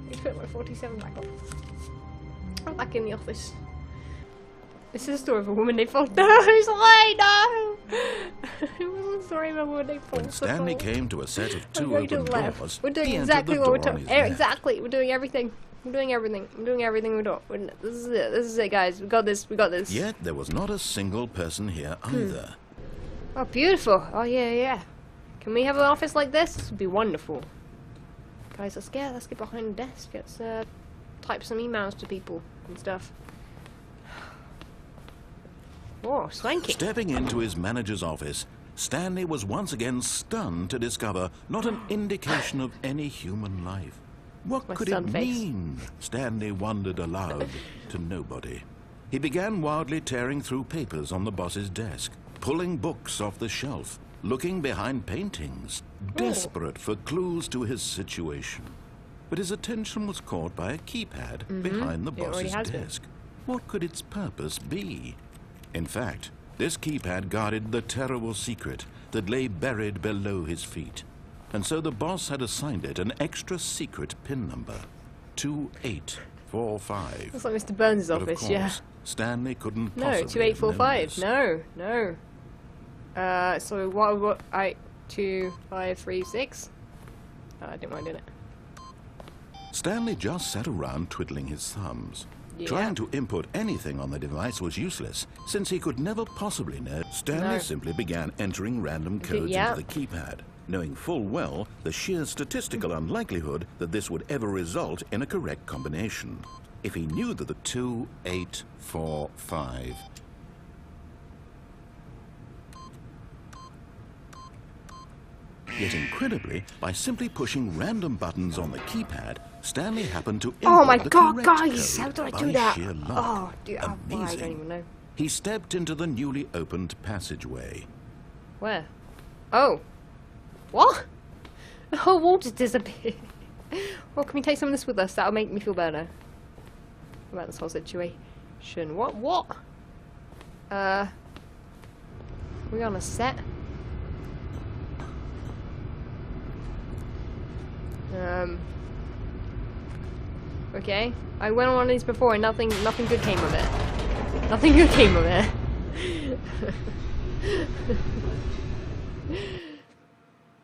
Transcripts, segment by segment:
Need to put my 47 back on. I'm back in the office. This is a story of a woman named False. No, sorry, no! It wasn't a story of a woman named False. When Stanley came to a set of two open doors, we're doing he exactly entered the what we're door on doing. his left. Exactly, we're doing everything. We're doing everything. We're doing everything we do. This is it. This is it, guys. We got this. We got this. Yet there was not a single person here either. Oh, beautiful. Oh, yeah, yeah. Can we have an office like this? This would be wonderful. Guys, let's get behind the desk. Let's type some emails to people and stuff. Oh, swanky. Stepping into his manager's office, Stanley was once again stunned to discover not an indication of any human life. What could it mean? Stanley wondered aloud to nobody. He began wildly tearing through papers on the boss's desk, pulling books off the shelf, looking behind paintings, desperate for clues to his situation. But his attention was caught by a keypad behind the boss's desk. What could its purpose be? In fact, this keypad guarded the terrible secret that lay buried below his feet. And so the boss had assigned it an extra secret PIN number, 2845. That's like Mr. Burns' But office, of course, yeah. Stanley couldn't No, possibly have known 2845. this. No. So what? 2536. I didn't mind doing it. Stanley just sat around twiddling his thumbs. Yeah. Trying to input anything on the device was useless, since he could never possibly know. Stanley simply began entering random codes into the keypad, knowing full well the sheer statistical unlikelihood that this would ever result in a correct combination. If he knew that the 2845... Yet incredibly, by simply pushing random buttons on the keypad, Stanley happened to input Oh my the god, correct guys! code How did I by do that? sheer luck. Oh, dude, I Amazing. don't even know. He stepped into the newly opened passageway. Where? Oh. What? The whole wall just disappeared. Well, can we take some of this with us? That'll make me feel better about this whole situation. What? We on a set? Okay. I went on one of these before and nothing good came of it. Nothing good came of it.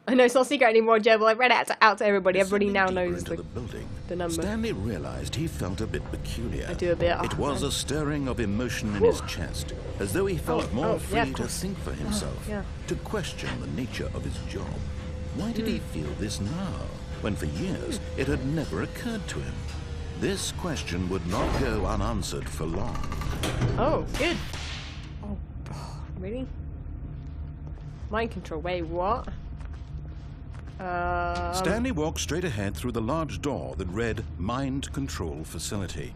I know it's not a secret anymore, Joe, but I read it out to everybody. Everybody now knows the building. The number. Stanley realized he felt a bit peculiar. I do a bit. It was a stirring of emotion in his chest, as though he felt more free to think for himself, to question the nature of his job. Why did he feel this now, when for years it had never occurred to him? This question would not go unanswered for long. Oh, good. Oh, really? Mind control. Wait, what? Stanley walked straight ahead through the large door that read Mind Control Facility.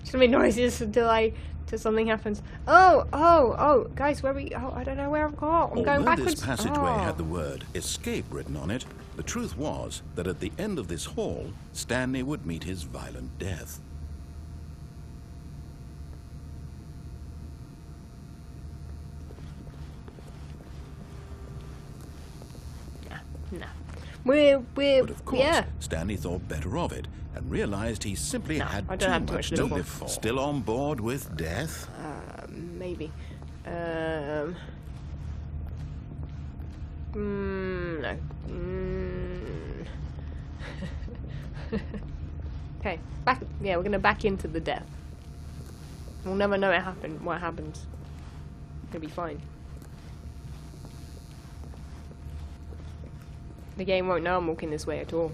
Just make noises until something happens. Oh, guys, where we? Oh, I don't know where I've got. I'm going backwards. This passageway had the word escape written on it, the truth was that at the end of this hall, Stanley would meet his violent death. No. We're But of course, Stanley thought better of it and realized he simply had too much to live for. Still on board with death? Maybe. No. Okay, back. Yeah, we're gonna back into the death. We'll never know what happens. It'll be fine. The game won't know I'm walking this way at all.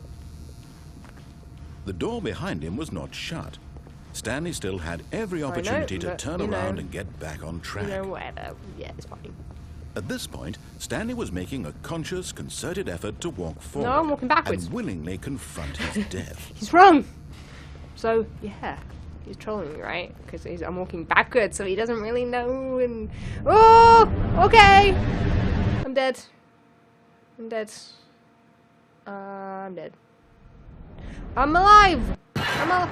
The door behind him was not shut. Stanley still had every opportunity to turn around and get back on track. Whatever. Yeah, it's fine. At this point, Stanley was making a conscious, concerted effort to walk forward. No, I'm walking backwards. And willingly confront his death. He's wrong! So, yeah. He's trolling me, right? Because I'm walking backwards, so he doesn't really know. And oh, okay. I'm dead. I'm dead. I'm dead. I'm alive. I'm alive.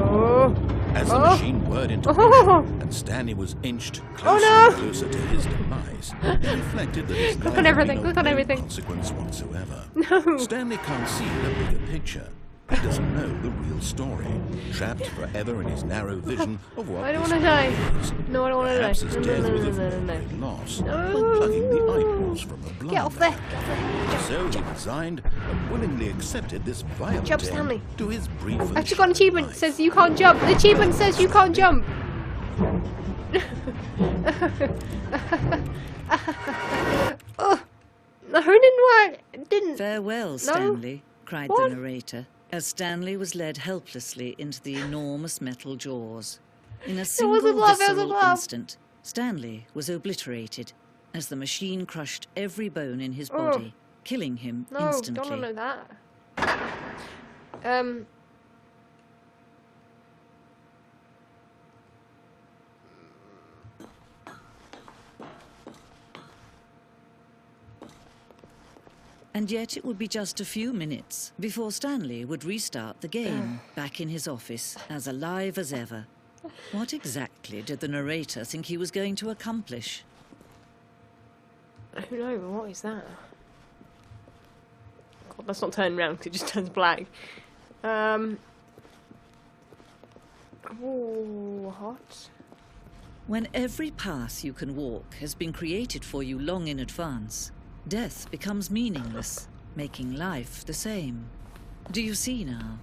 Oh. As the machine whirred into motion and Stanley was inched closer and closer to his demise, he reflected that his life had been of no consequence whatsoever. No. Stanley can't see the bigger picture. He doesn't know the real story, trapped forever in his narrow vision of what I don't this want to die. is. No, I don't want to die. Perhaps his death would have been a great loss by plugging the eyeballs from a blind Get off there. man. Get off there. So he resigned and willingly accepted this violent Jump, end Stanley. to his brief and I've actually got an achievement. It life. says you can't jump. The achievement says you can't jump. Oh, no, it didn't work. It didn't. Farewell, Stanley, cried the narrator, as Stanley was led helplessly into the enormous metal jaws. In a single visceral instant, Stanley was obliterated as the machine crushed every bone in his body, killing him instantly. No, don't know that. And yet it would be just a few minutes before Stanley would restart the game, back in his office, as alive as ever. What exactly did the narrator think he was going to accomplish? Who knows? What is that? God, let's not turn around because it just turns black. Ooh, hot. When every path you can walk has been created for you long in advance, death becomes meaningless, making life the same. Do you see now?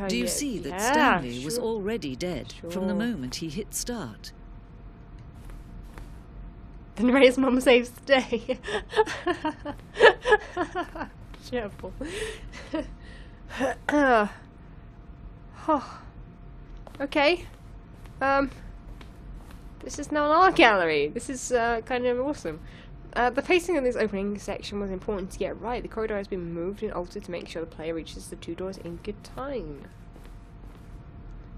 Do you see that Stanley was already dead from the moment he hit start? The narrator's mum saves the day. Cheerful. Okay. This is now an art gallery. This is kind of awesome. The pacing of this opening section was important to get right. The corridor has been moved and altered to make sure the player reaches the two doors in good time.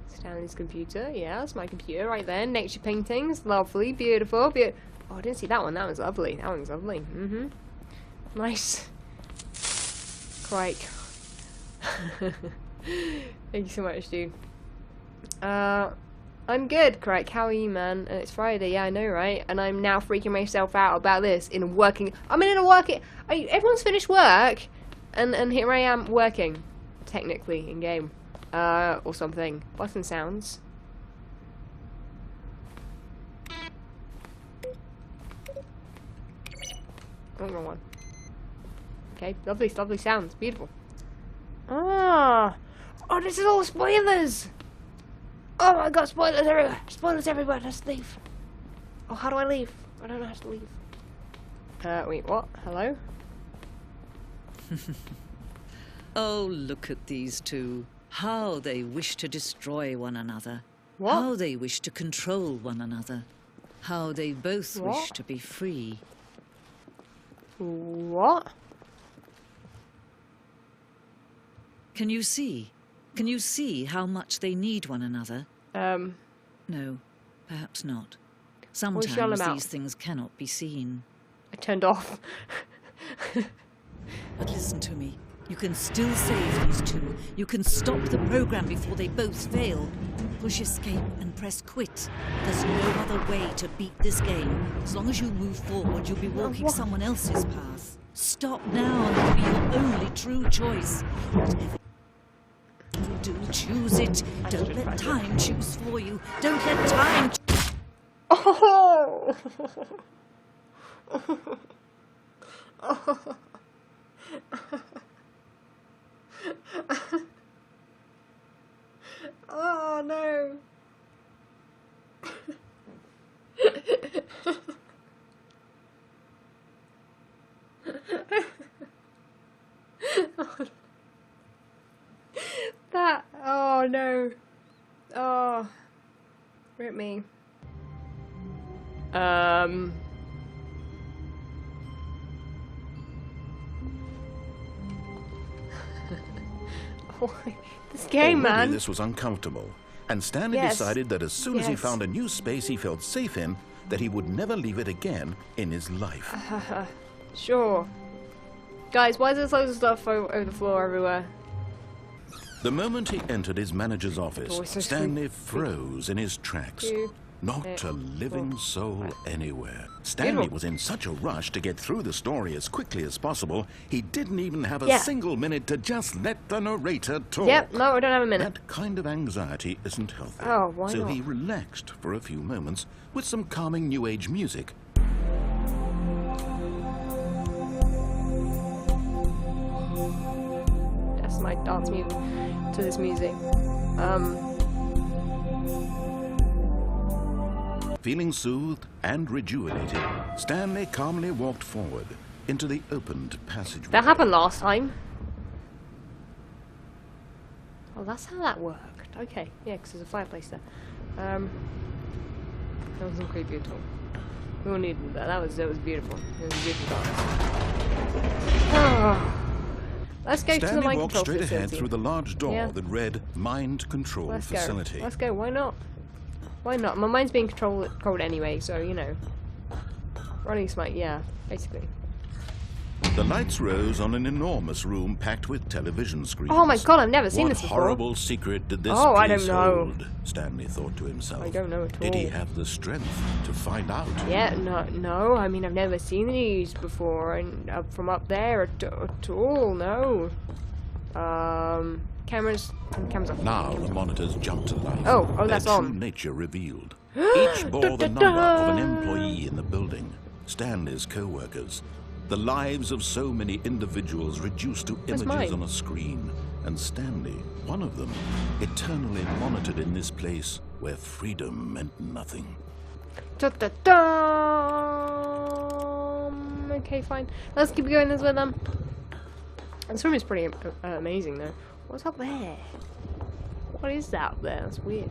Stanley's computer, yeah, that's my computer right there. Nature paintings, lovely, beautiful, Oh, I didn't see that one. That one's lovely. That one's lovely. Nice. Crike. Thank you so much, dude. I'm good, Crike. How are you, man? And it's Friday, yeah, I know, right? And I'm now freaking myself out about this in a working... everyone's finished work, and here I am working, technically, in-game. Or something. Button sounds. Oh, wrong one. Okay, lovely sounds. Beautiful. Oh, this is all spoilers! Oh my god, spoilers everywhere! Spoilers everywhere, let's leave. Oh, how do I leave? I don't know how to leave. Wait, what? Hello? Oh, look at these two. How they wish to destroy one another. What? How they wish to control one another. How they both wish to be free. What? Can you see? Can you see how much they need one another? No, perhaps not. Sometimes these things cannot be seen. I turned off. But listen to me. You can still save these two. You can stop the program before they both fail. Push escape and press quit. There's no other way to beat this game. As long as you move forward, you'll be walking someone else's path. Stop now and it'll be your only true choice. Whatever you do, choose it. Don't let time choose for you. Don't let time... Oh! Oh no. Oh no. Oh, rip me. This game, Already man. this was uncomfortable, and Stanley Yes. decided that as soon as he Yes. found a new space he felt safe in, that he would never leave it again in his life. Sure. Guys, why is there loads of stuff over the floor everywhere? The moment he entered his manager's office, always so Stanley sweet. froze in his tracks. 2, Not a living soul anywhere. Stanley Beautiful. was in such a rush to get through the story as quickly as possible, he didn't even have a Yeah. single minute to just let the narrator talk. Yep, no, I don't have a minute. That kind of anxiety isn't healthy. Oh, why so not? he relaxed for a few moments with some calming New Age music. That's my dance move to this music. Feeling soothed and rejuvenated, Stanley calmly walked forward into the opened passageway. That happened last time. Oh, that's how that worked. Okay, yeah, because there's a fireplace there. That wasn't creepy at all. We all needed that. That was beautiful. It was a beautiful dance. Oh. Let's go to the Stanley mind walked control straight facility. ahead through the large door Yeah. that read Mind Control Let's Facility. go. Let's go. Why not? Why not? My mind's being controlled anyway, so you know. Running smart, yeah, basically. The lights rose on an enormous room packed with television screens. Oh my god, I've never seen What this before. horrible secret did this Oh, I place don't know. hold? Stanley thought to himself. I don't know at Did he all. have the strength to find out? Yeah, no. I mean, I've never seen these before, and from up there at all. No. Cameras off. Now the monitors jumped to life. Oh, Their that's true on. nature revealed. Each bore the number of an employee in the building. Stanley's co-workers. The lives of so many individuals reduced to Where's images mine? on a screen. And Stanley, one of them, eternally monitored in this place where freedom meant nothing. Okay, fine. Let's keep going this way then. This room is pretty amazing though. What's up there? What is that up there? That's weird.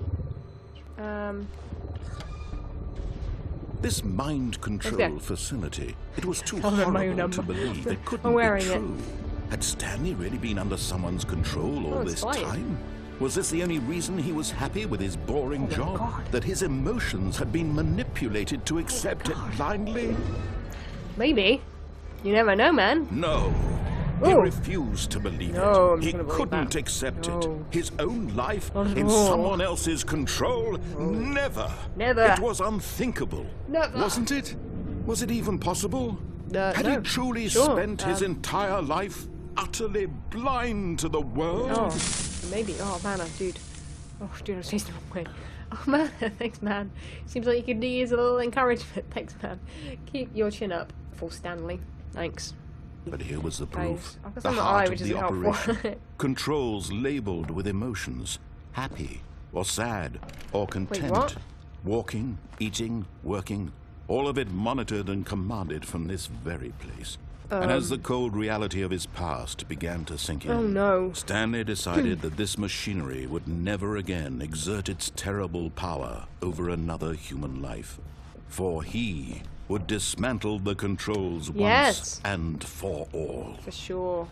This mind Let's control go. facility, it was too Tell them my horrible number. to believe it couldn't I'm wearing be it. true. Had Stanley really been under someone's control all Oh, it's this fine. time? Was this the only reason he was happy with his boring my job? God. That his emotions had been manipulated to accept it blindly? Maybe. You never know, man. No. He Oh. refused to believe No, I'm it. He not gonna believe couldn't that. accept No. it. His own life Not at in all. someone else's control? Never. Never. It was unthinkable. Never. Wasn't it? Was it even possible? Had no. he truly Sure, spent his entire life utterly blind to the world? Oh, maybe. Oh man, dude. Oh, dude, I'm facing the wrong way. Oh man, thanks, man. Seems like you could use a little encouragement. Thanks, man. Keep your chin up, for Stanley. Thanks. But here was the Guys, proof. I've got The some in my heart eye, of which the isn't helpful. operation. Controls labeled with emotions. Happy or sad or content. what? Walking, eating, working. All of it monitored and commanded from this very place. And as the cold reality of his past began to sink in, Oh no. Stanley decided that this machinery would never again exert its terrible power over another human life. For he would dismantle the controls once Yes. and for all. For sure.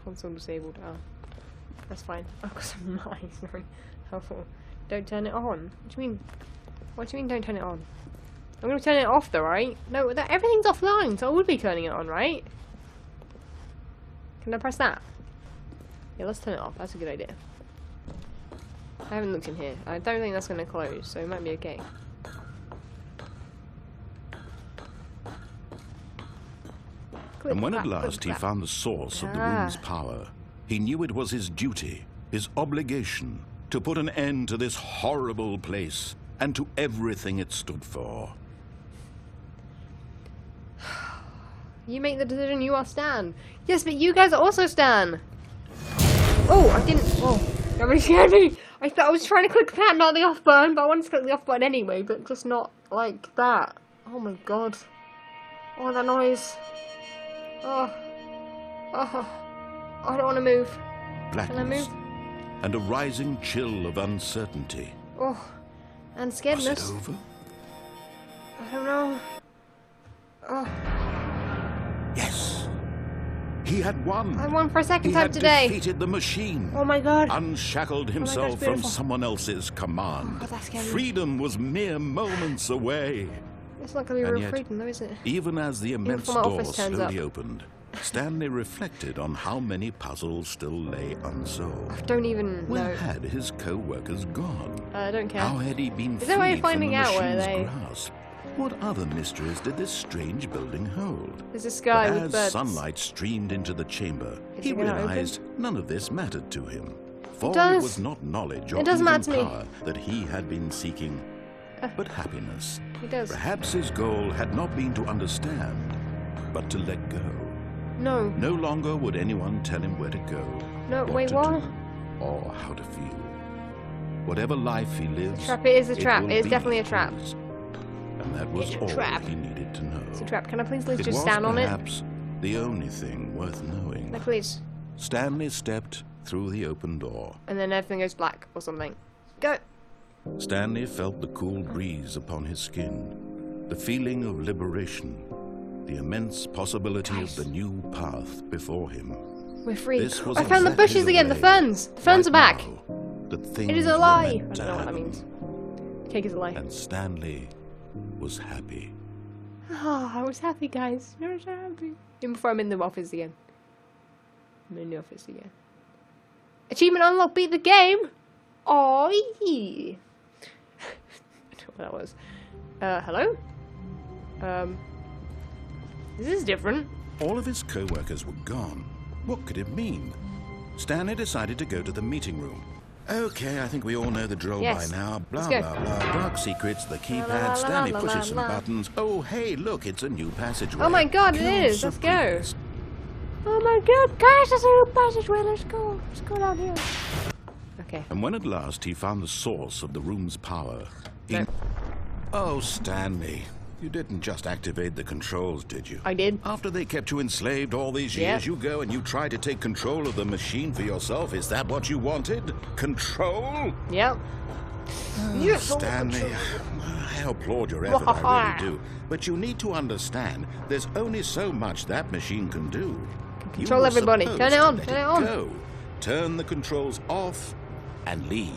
Console disabled. Oh. That's fine. I've got some mice. Very helpful. Don't turn it on. What do you mean? What do you mean don't turn it on? I'm going to turn it off though, right? No, everything's offline, so I would be turning it on, right? Can I press that? Yeah, let's turn it off. That's a good idea. I haven't looked in here. I don't think that's going to close, so it might be okay. Click, And when at clap, click, last he clap. found the source of the room's power, he knew it was his duty, his obligation, to put an end to this horrible place and to everything it stood for. You make the decision, you are Stan. Yes, but you guys are also Stan. Oh, I didn't. Oh, that really scared me. I thought I was trying to click that, not the off button, but I wanted to click the off button anyway, but just not like that. Oh my god. Oh, that noise. Oh. Oh. I don't want to move. Can I Blackness move? and a rising chill of uncertainty. Oh. And Was scaredness. it over? I don't know. Oh. Yes. He had won. I won for a second He time had today. defeated the machine. Oh my god. Unshackled himself from beautiful. someone else's command. Oh, God, that's scary. Freedom was mere moments away. It's not going to be And real yet, freedom though, is it? Even as the immense before my door office turns slowly up. opened, Stanley reflected on how many puzzles still lay unsolved. I don't even Where know. had his co-workers gone? I don't care. How had he been Is there a way of freed from finding the out where machine's they- grasp? What other mysteries did this strange building hold? There's a sky But with as birds. sunlight streamed into the chamber, Is he it gonna realized none of this mattered to him. For does. it was not knowledge or It does even matter to me. power that he had been seeking, but happiness. It does. Perhaps his goal had not been to understand, but to let go. No. No longer would anyone tell him where to go, No, what wait, to what? do, or how to feel. Whatever life he lives, Trap, it is a trap. will It is be definitely a trap. his. And that was It's a all trap. he needed to know. It's a trap. Can I please It just was stand on it? perhaps the only thing worth knowing. No, please. Stanley stepped through the open door. And then everything goes black or something. Go. Stanley felt the cool breeze upon his skin, the feeling of liberation, the immense possibility of the new path before him. We're free. This was I found the exactly bushes the again. The way, ferns. The ferns right are back. now, that It things is a were lie. I meant to don't know what that happen. means. Cake is a lie. And Stanley was happy. Oh, I was happy, guys. I was so happy. Even before I'm in the office again. I'm in the office again. Achievement unlocked. Beat the game. Oh, yeah. I don't know what that was. Hello? This is different. All of his co-workers were gone. What could it mean? Stanley decided to go to the meeting room. Okay, I think we all know the drill Yes. by now. Blah, Let's go. blah, blah. Dark secrets, the La, la, keypad. la, Stanley la, pushes la, some la. buttons. Oh, hey, look, it's a new passageway. Oh my god, it Kills is. Let's go. surprise. Oh my god, guys, there's a new passageway. Let's go. Let's go down here. Okay. And when at last he found the source of the room's power, he... No. Oh, Stanley, you didn't just activate the controls, did you? I did. After they kept you enslaved all these Yeah. years, you go and you try to take control of the machine for yourself. Is that what you wanted? Control? Yep. Yes, Stanley, I applaud your effort, I really do. But you need to understand, there's only so much that machine can do. Control You were everybody. supposed Turn it to on, let turn it on. Go. Turn the controls off and leave.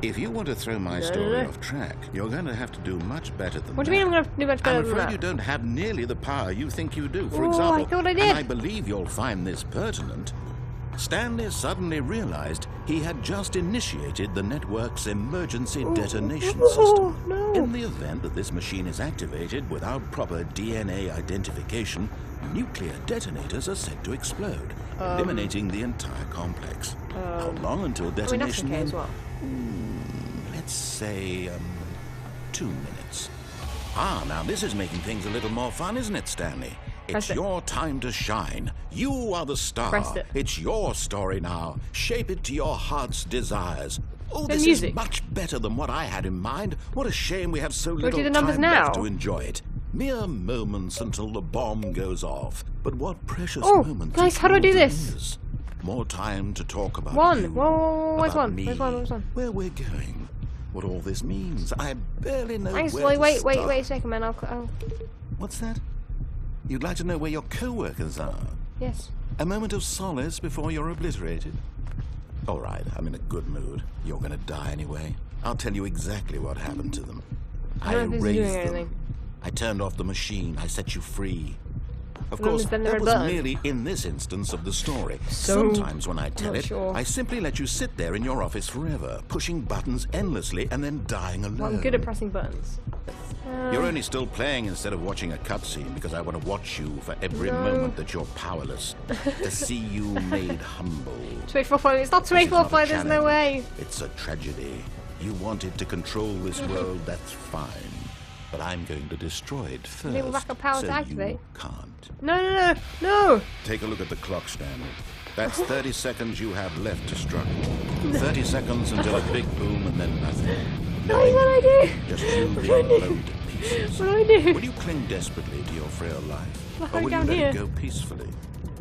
If you want to throw my story off track, you're going to have to do much better than What that. do you mean I'm going to do much better I'm than afraid that? you don't have nearly the power you think you do. For Oh, example, I thought I did. and I believe you'll find this pertinent, Stanley suddenly realized he had just initiated the network's emergency detonation system. no. In the event that this machine is activated without proper DNA identification, nuclear detonators are set to explode, eliminating the entire complex. How long until I mean, that's detonation? okay then? as well. Let's say, 2 minutes. Ah, now this is making things a little more fun, isn't it, Stanley? Press It's it. your time to shine. You are the star. Press it. It's your story now. Shape it to your heart's desires. Oh, The this music. is much better than what I had in mind. What a shame we have so do little the numbers time now? left to enjoy it. Mere moments until the bomb goes off. But what precious Oh, moments. guys, it how do I do really this? is. More time to talk about One. you, Whoa, where's about one? me, Where's one? Where's one? where we're going, what all this means. I barely know Nice. where to Wait start. a second, man. I'll... What's that? You'd like to know where your co-workers are? Yes. A moment of solace before you're obliterated? All right, I'm in a good mood. You're gonna die anyway. I'll tell you exactly what happened to them. I don't know if this is doing raised them. anything. I turned off the machine. I set you free. Of As long course, as then that they're was burned. merely in this instance of the story. So, Sometimes when I tell not it, sure. I simply let you sit there in your office forever, pushing buttons endlessly and then dying alone. Well, I'm good at pressing buttons. You're only still playing instead of watching a cutscene because I want to watch you for every No. moment that you're powerless. To see you made humble. 284. It's not This is not a 284. There's no challenge. way. It's a tragedy. You wanted to control this world, that's fine. But I'm going to destroy it first, Enable backup power so to activate. you can't. No. Take a look at the clock, Stanley. That's 30 seconds you have left to struggle. 30 seconds until a big boom and then nothing. What do I do? Just you What do being I do? blown to pieces. What do I do? Will you cling desperately to your frail life? Well, Or will you down let here. it go peacefully?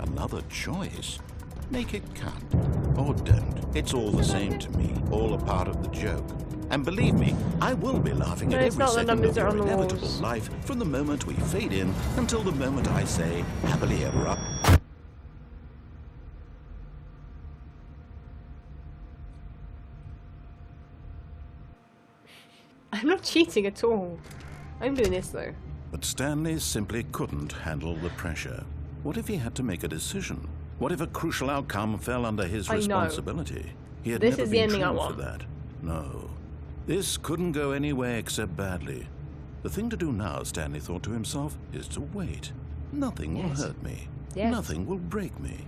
Another choice. Make it count. Or don't. It's all the same to me. All a part of the joke. And believe me, I will be laughing No, at it's every not the second numbers of that are your on the inevitable walls. life from the moment we fade in until the moment I say, happily ever up. I'm not cheating at all. I'm doing this though. But Stanley simply couldn't handle the pressure. What if he had to make a decision? What if a crucial outcome fell under his responsibility? He had never been trained for that. No. This couldn't go anywhere except badly. The thing to do now, Stanley thought to himself, is to wait. Nothing will hurt me. Nothing will break me.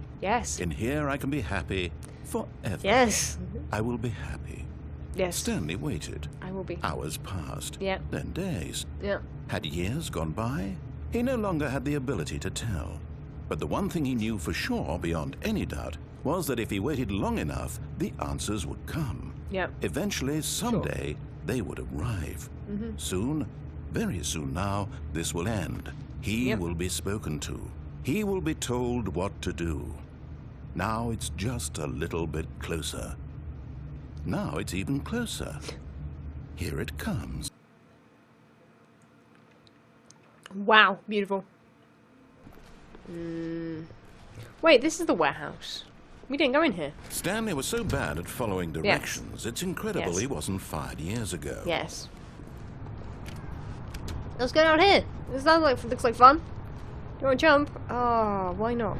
In here I can be happy forever. I will be happy. Stanley waited. I will be. Hours passed. Then days. Yeah. Had years gone by? He no longer had the ability to tell. But the one thing he knew for sure, beyond any doubt, was that if he waited long enough, the answers would come. Eventually, someday, they would arrive. Soon, very soon now, this will end. He will be spoken to. He will be told what to do. Now it's just a little bit closer. Now it's even closer. Here it comes. Wow, beautiful. Wait, this is the warehouse. We didn't go in here. Stanley was so bad at following directions, it's incredible he wasn't fired years ago. Let's go down here. This looks like fun. You want to jump? Oh, why not?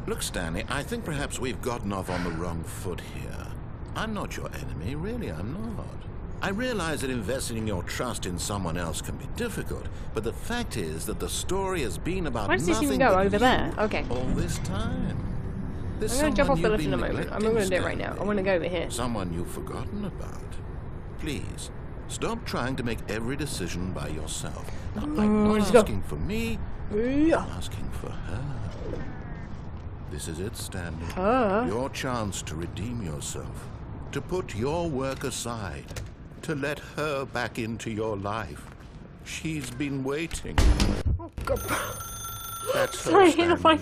Look, Stanley, I think perhaps we've gotten off on the wrong foot here. I'm not your enemy, really, I'm not. I realize that investing your trust in someone else can be difficult, but the fact is that the story has been about nothing but Why does this even go over there? Okay. All this time. I'm going to jump off the lift in a moment. I'm not going to do it right now. I want to go over here. Someone you've forgotten about. Please, stop trying to make every decision by yourself. I'm not asking for me, I'm asking for her. This is it, Stanley. Your chance to redeem yourself. To put your work aside. To let her back into your life. She's been waiting. Oh, God. That's her, Stanley.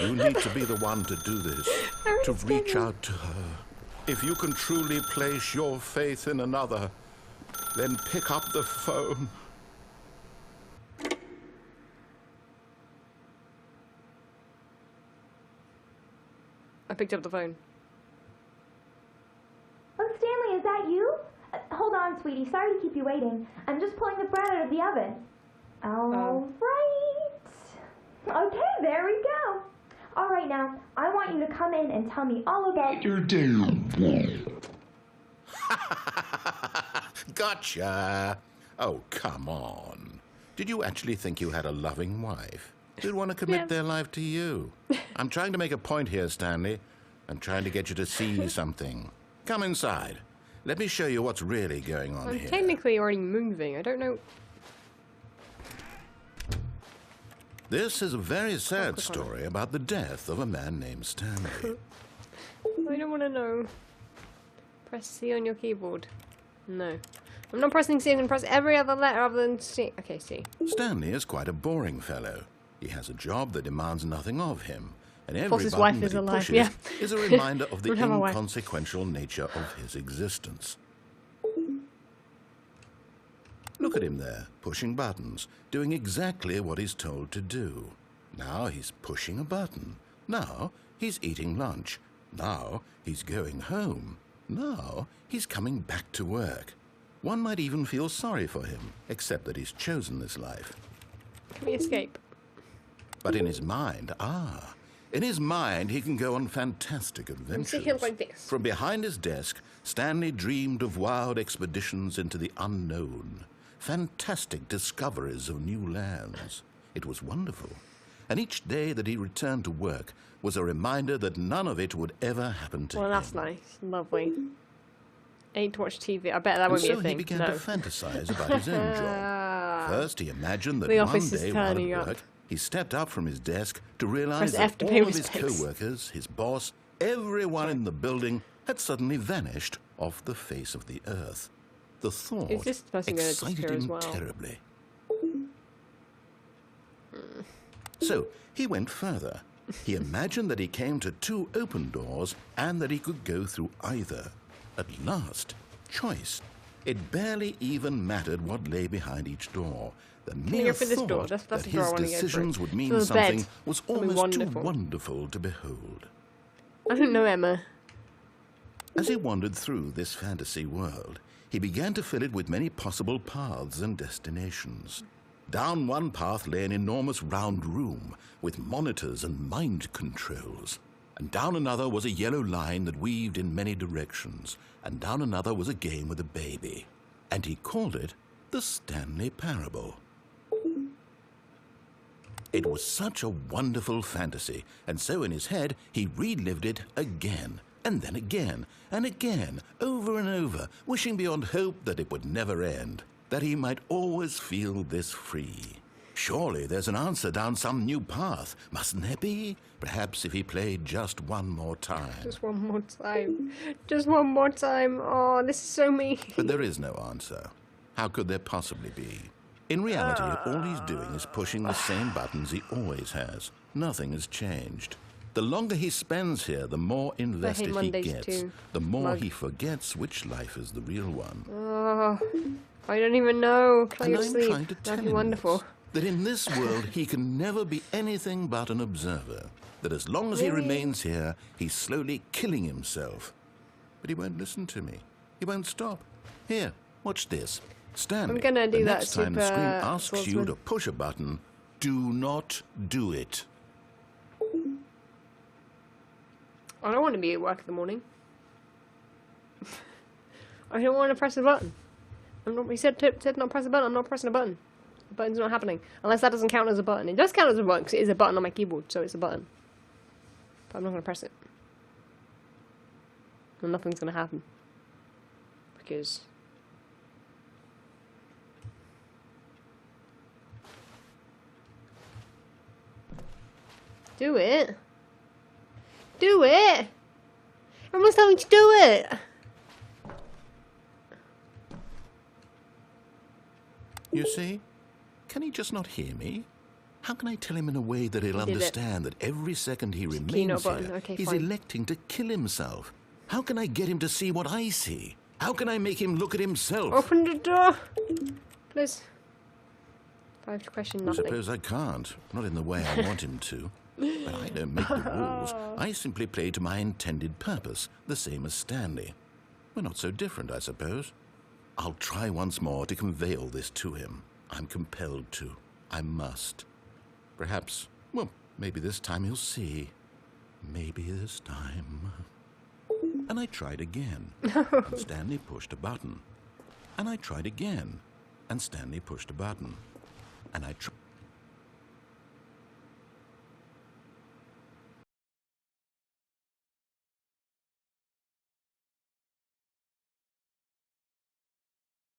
You need to be the one to do this. To reach out to her. If you can truly place your faith in another, then pick up the phone. I picked up the phone. Oh, Stanley, is that you? Hold on, sweetie. Sorry to keep you waiting. I'm just pulling the bread out of the oven. All right. Okay, there we go. All right, now, I want you to come in and tell me all about your day. Gotcha. Oh, come on. Did you actually think you had a loving wife? Who'd want to commit their life to you? I'm trying to make a point here, Stanley. I'm trying to get you to see something. Come inside. Let me show you what's really going on here. I'm technically already moving. I don't know. This is a very sad story about the death of a man named Stanley. I don't want to know. Press C on your keyboard. No. I'm not pressing C. I'm going to press every other letter other than C. Okay, C. Stanley is quite a boring fellow. He has a job that demands nothing of him. And every his button wife that is he alive. pushes is a reminder of the inconsequential nature of his existence. Look at him there, pushing buttons, doing exactly what he's told to do. Now he's pushing a button. Now he's eating lunch. Now he's going home. Now he's coming back to work. One might even feel sorry for him, except that he's chosen this life. Can we escape? But in his mind, in his mind, he can go on fantastic adventures. Like this. From behind his desk, Stanley dreamed of wild expeditions into the unknown, fantastic discoveries of new lands. It was wonderful. And each day that he returned to work was a reminder that none of it would ever happen to him. Well, that's nice. Lovely. Ain't to watch TV. I bet that won't be a thing. So he began to fantasize about his own job. First, he imagined that one day while at work, he stepped up from his desk to realize that all of his co-workers, his boss, everyone in the building had suddenly vanished off the face of the earth. The thought excited him terribly. So he went further. He imagined that he came to two open doors and that he could go through either. At last, choice. It barely even mattered what lay behind each door. The mere thought that his decisions would mean something was almost too wonderful to behold. I don't know, Emma. As he wandered through this fantasy world, he began to fill it with many possible paths and destinations. Down one path lay an enormous round room with monitors and mind controls. And down another was a yellow line that weaved in many directions. And down another was a game with a baby. And he called it the Stanley Parable. It was such a wonderful fantasy, and so in his head he relived it again, and then again, and again, over and over, wishing beyond hope that it would never end, that he might always feel this free. Surely there's an answer down some new path, mustn't there be? Perhaps if he played just one more time. Just one more time. Just one more time. Oh, this is so mean. But there is no answer. How could there possibly be? In reality, all he's doing is pushing the same buttons he always has. Nothing has changed. The longer he spends here, the more invested he gets, the more he forgets which life is the real one. Oh, I don't even know. Try your sleep. Trying to tell That'd be him wonderful. that in this world he can never be anything but an observer. That as long as he remains here, he's slowly killing himself. But he won't listen to me. He won't stop. Here, watch this. Stanley, I'm gonna do the that next time the screen asks you swordsman. to push a button, do not do it. I don't want to be at work in the morning. I don't want to press a button. He said not press a button. I'm not pressing a button. The button's not happening. Unless that doesn't count as a button. It does count as a button because it is a button on my keyboard, so it's a button. But I'm not going to press it. And nothing's going to happen. Because... Do it. Do it. Everyone's telling me to do it. You see? Can he just not hear me? How can I tell him in a way that he'll understand that every second he remains here, okay, he's fine. electing to kill himself? How can I get him to see what I see? How can I make him look at himself? Open the door. Please. I have to question I nothing. suppose I can't. Not in the way I want him to. But I don't make the rules. I simply play to my intended purpose, the same as Stanley. We're not so different, I suppose. I'll try once more to convey all this to him. I'm compelled to. I must. Perhaps, well, maybe this time he'll see. Maybe this time. And I tried again. And Stanley pushed a button. And I tried again. And Stanley pushed a button. And I tried...